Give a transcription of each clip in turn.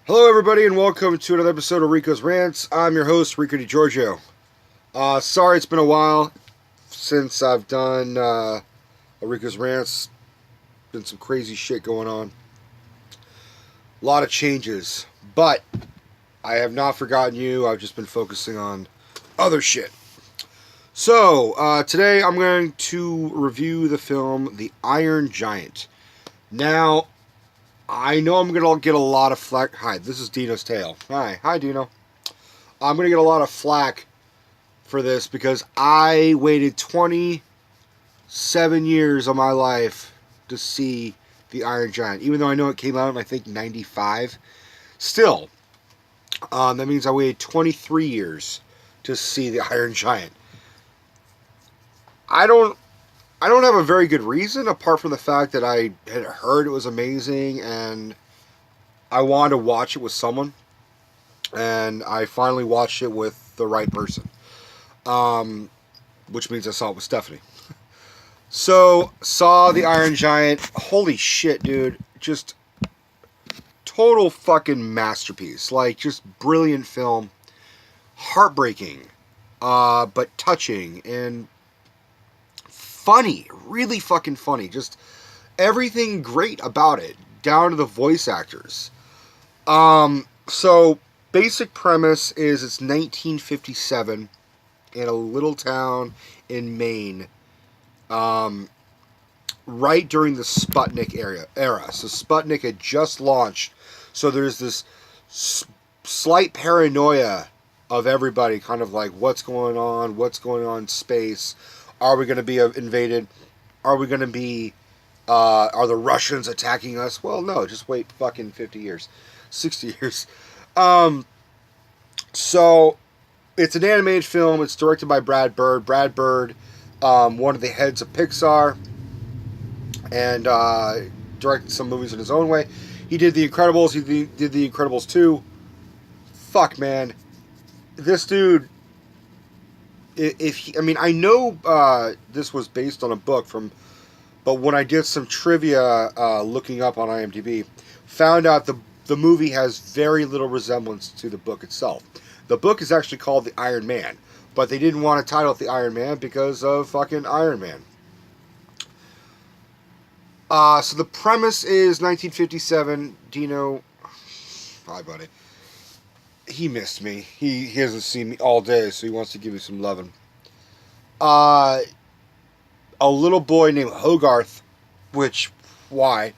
Hello, everybody, and welcome to another episode of Rico'S Rants. I'm your host, Rico DiGiorgio. Sorry it's been a while since I've done a Rico'S Rants. Been some crazy shit going on. A lot of changes, but I have not forgotten you. I've just been focusing on other shit. So, today I'm going to review the film The Iron Giant. Now, I know I'm going to get a lot of flack. Hi, this is Dino's Tale. Hi, Dino. I'm going to get a lot of flack for this because I waited 27 years of my life to see The Iron Giant. Even though I know it came out in, I think, 95. Still, that means I waited 23 years to see The Iron Giant. I don't have a very good reason, apart from the fact that I had heard it was amazing and I wanted to watch it with someone. And I finally watched it with the right person. Which means I saw it with Stephanie. So, saw The Iron Giant. Holy shit, dude. Just total fucking masterpiece. Like, just brilliant film. Heartbreaking. But touching. And funny. Really fucking funny. Just everything great about it. Down to the voice actors. So, basic premise is it's 1957 in a little town in Maine. Right during the Sputnik era. So Sputnik had just launched. So there's this slight paranoia of everybody, kind of like, what's going on in space? Are we going to be invaded? Are we going to be, are the Russians attacking us? Well, no, just wait fucking 50 years. 60 years. So, it's an animated film. It's directed by Brad Bird. Brad Bird, one of the heads of Pixar, and directed some movies in his own way. He did The Incredibles. He did The Incredibles 2. Fuck, man. This dude, I know this was based on a book but when I did some trivia looking up on IMDb, found out the movie has very little resemblance to the book itself. The book is actually called The Iron Man, but they didn't want to title it The Iron Man because of fucking Iron Man. So the premise is 1957. Dino, hi buddy. He missed me. He hasn't seen me all day, so he wants to give me some loving. A little boy named Hogarth, which, why?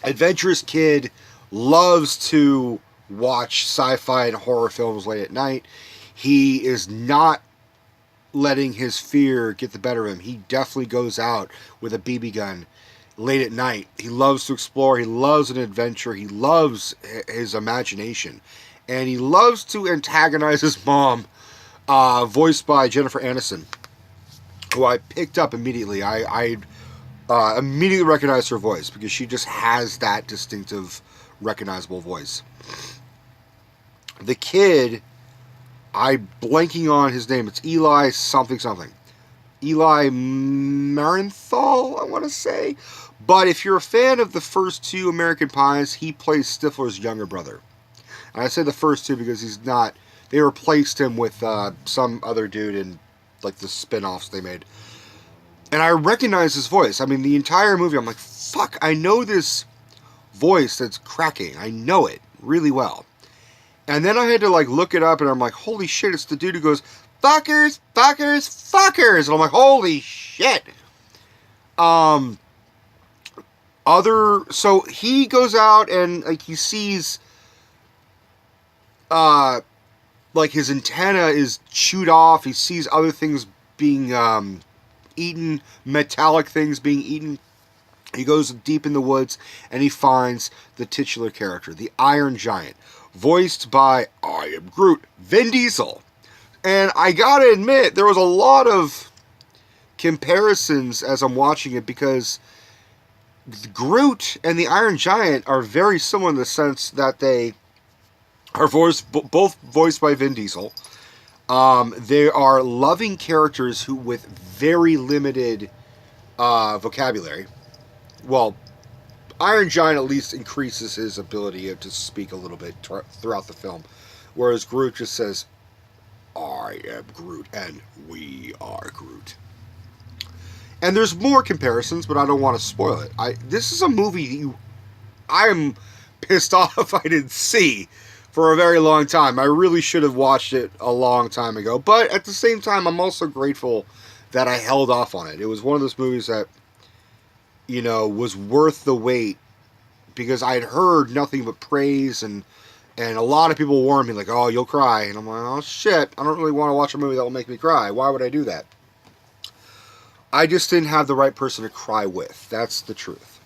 Adventurous kid, loves to watch sci-fi and horror films late at night. He is not letting his fear get the better of him. He definitely goes out with a BB gun late at night. He loves to explore. He loves an adventure. He loves his imagination. And he loves to antagonize his mom, voiced by Jennifer Aniston, who I picked up immediately. I immediately recognized her voice because she just has that distinctive, recognizable voice. The kid, I'm blanking on his name. It's Eli something. Eli Marienthal, I want to say. But if you're a fan of the first two American Pies, he plays Stifler's younger brother. And I say the first two because he's not. They replaced him with some other dude in like the spin-offs they made. And I recognize his voice. I mean, the entire movie, I'm like, fuck, I know this voice that's cracking. I know it really well. And then I had to, like, look it up, and I'm like, holy shit, it's the dude who goes, fuckers, fuckers, fuckers. And I'm like, holy shit. So he goes out and, like, he sees, like, his antenna is chewed off. He sees other things being, eaten, metallic things being eaten. He goes deep in the woods, and he finds the titular character, the Iron Giant, voiced by, I am Groot, Vin Diesel. And I gotta admit, there was a lot of comparisons as I'm watching it, because Groot and the Iron Giant are very similar in the sense that they are both voiced by Vin Diesel. They are loving characters who with very limited vocabulary. Well, Iron Giant at least increases his ability to speak a little bit throughout the film, whereas Groot just says, "I am Groot," and "We are Groot." And there's more comparisons, but I don't want to spoil it. This is a movie I am pissed off I didn't see for a very long time. I really should have watched it a long time ago. But at the same time, I'm also grateful that I held off on it. It was one of those movies that, was worth the wait, because I had heard nothing but praise, and a lot of people warned me, like, "Oh, you'll cry." And I'm like, "Oh, shit. I don't really want to watch a movie that will make me cry. Why would I do that?" I just didn't have the right person to cry with. That's the truth.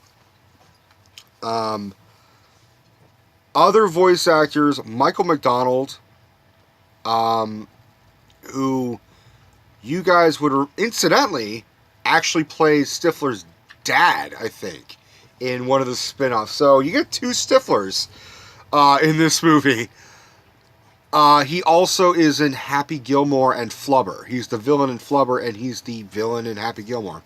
Other voice actors, Michael McDonald, who you guys would incidentally actually play Stifler's dad, I think, in one of the spin-offs. So you get 2 Stiflers in this movie. He also is in Happy Gilmore and Flubber. He's the villain in Flubber, and he's the villain in Happy Gilmore.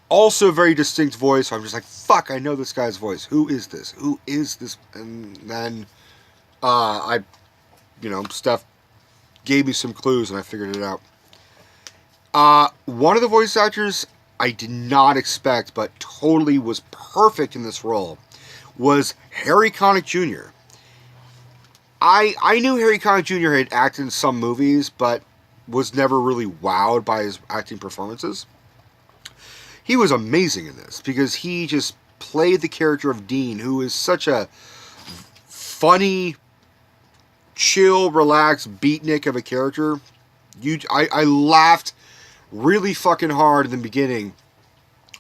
Also, very distinct voice. So I'm just like, fuck, I know this guy's voice. Who is this? Who is this? And then, Steph gave me some clues, and I figured it out. One of the voice actors I did not expect, but totally was perfect in this role, was Harry Connick Jr. I knew Harry Connick Jr. had acted in some movies, but was never really wowed by his acting performances. He was amazing in this, because he just played the character of Dean, who is such a funny, chill, relaxed beatnik of a character. I laughed really fucking hard in the beginning,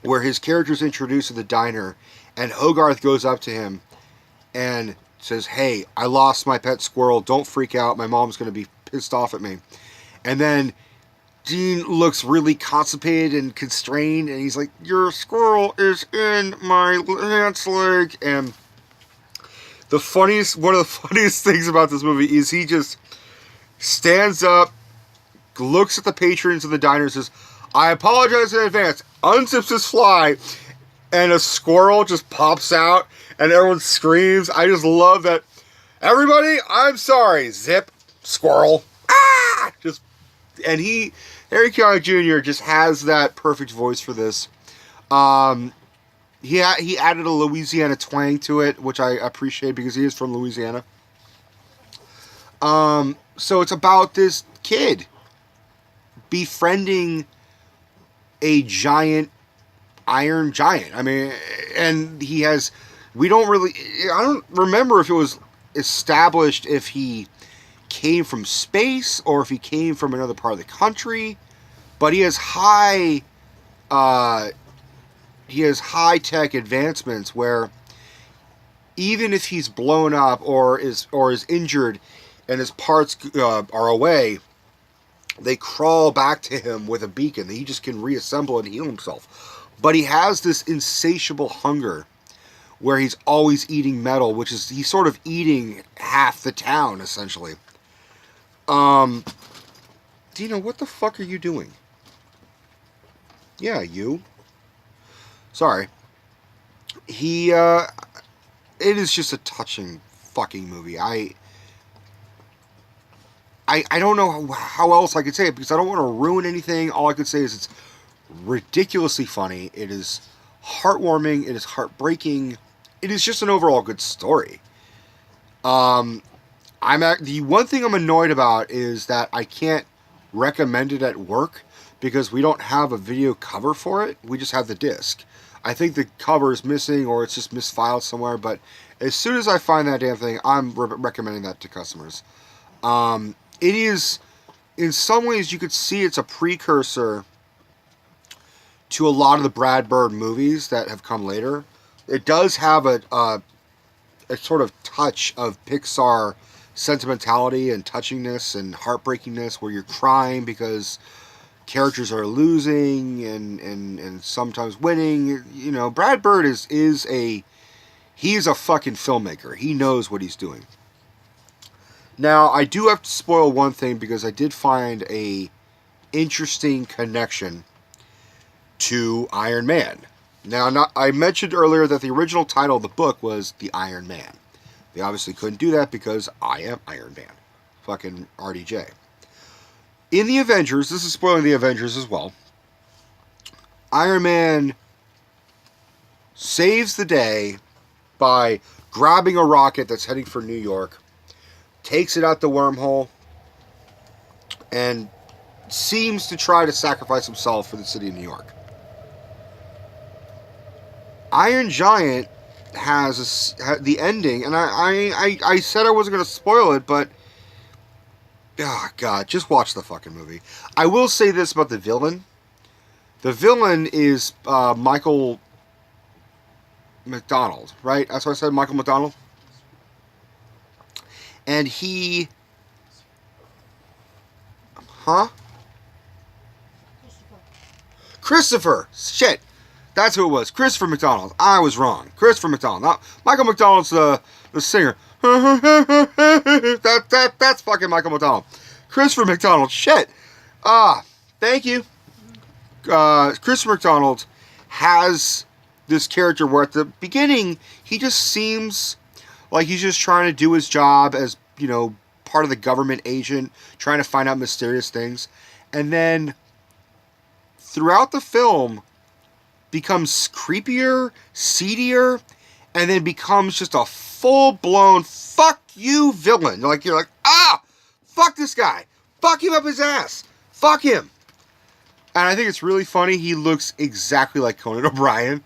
where his character's introduced at the diner, and Hogarth goes up to him and says, "Hey, I lost my pet squirrel. Don't freak out. My mom's going to be pissed off at me." And then Dean looks really constipated and constrained, and he's like, "Your squirrel is in my aunt's leg." And one of the funniest things about this movie is he just stands up, looks at the patrons of the diner, and says, "I apologize in advance," unzips his fly, and a squirrel just pops out, and everyone screams. I just love that. "Everybody, I'm sorry." Zip, squirrel. Ah! Harry Connick Jr. just has that perfect voice for this. He added a Louisiana twang to it, which I appreciate, because he is from Louisiana. So it's about this kid befriending a giant iron giant. I mean, and I don't remember if it was established if he came from space or if he came from another part of the country, but he has high tech advancements where even if he's blown up or is injured and his parts are away, they crawl back to him with a beacon that he just can reassemble and heal himself. But he has this insatiable hunger where he's always eating metal, which is, he's sort of eating half the town, essentially. Dino, what the fuck are you doing? Yeah, you. Sorry. It is just a touching fucking movie. I don't know how else I could say it, because I don't want to ruin anything. All I could say is it's ridiculously funny. It is heartwarming. It is heartbreaking. It is just an overall good story. The one thing I'm annoyed about is that I can't recommend it at work because we don't have a video cover for it. We just have the disc. I think the cover is missing, or it's just misfiled somewhere, but as soon as I find that damn thing, I'm recommending that to customers. It is, in some ways, you could see it's a precursor to a lot of the Brad Bird movies that have come later. It does have a sort of touch of Pixar sentimentality and touchingness and heartbreakingness, where you're crying because characters are losing and sometimes winning. You know, Brad Bird he's a fucking filmmaker. He knows what he's doing. Now, I do have to spoil one thing, because I did find a interesting connection to Iron Man. Now, I mentioned earlier that the original title of the book was The Iron Man. They obviously couldn't do that because I am Iron Man. Fucking RDJ. In the Avengers, this is spoiling the Avengers as well, Iron Man saves the day by grabbing a rocket that's heading for New York, takes it out the wormhole, and seems to try to sacrifice himself for the city of New York. Iron Giant has the ending, and I said I wasn't going to spoil it, but oh God, just watch the fucking movie. I will say this about the villain. The villain is Michael McDonald, right? That's what I said, Michael McDonald. And he... Huh? Christopher! Shit! That's who it was. Christopher McDonald. I was wrong. Christopher McDonald. Not Michael McDonald's the singer. That's fucking Michael McDonald. Christopher McDonald. Shit. Thank you. Christopher McDonald has this character where at the beginning he just seems like he's just trying to do his job as, you know, part of the government agent, trying to find out mysterious things. And then throughout the film becomes creepier, seedier, and then becomes just a full-blown fuck you villain. Like, you're like, fuck this guy. Fuck him up his ass. Fuck him. And I think it's really funny. He looks exactly like Conan O'Brien.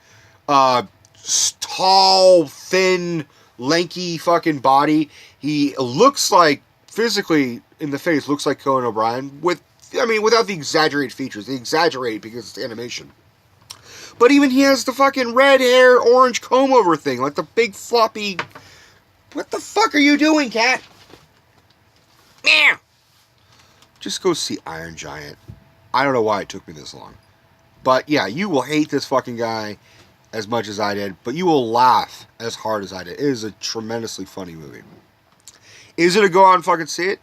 Tall, thin, lanky fucking body. He looks like, physically in the face, looks like Conan O'Brien without the exaggerated features. They exaggerate because it's animation. But even he has the fucking red hair, orange comb over thing, like the big floppy... What the fuck are you doing, cat? Meow! Just go see Iron Giant. I don't know why it took me this long. But yeah, you will hate this fucking guy as much as I did, but you will laugh as hard as I did. It is a tremendously funny movie. Is it a go out and fucking see it?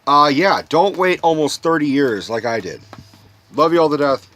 Yeah, don't wait almost 30 years like I did. Love you all to death.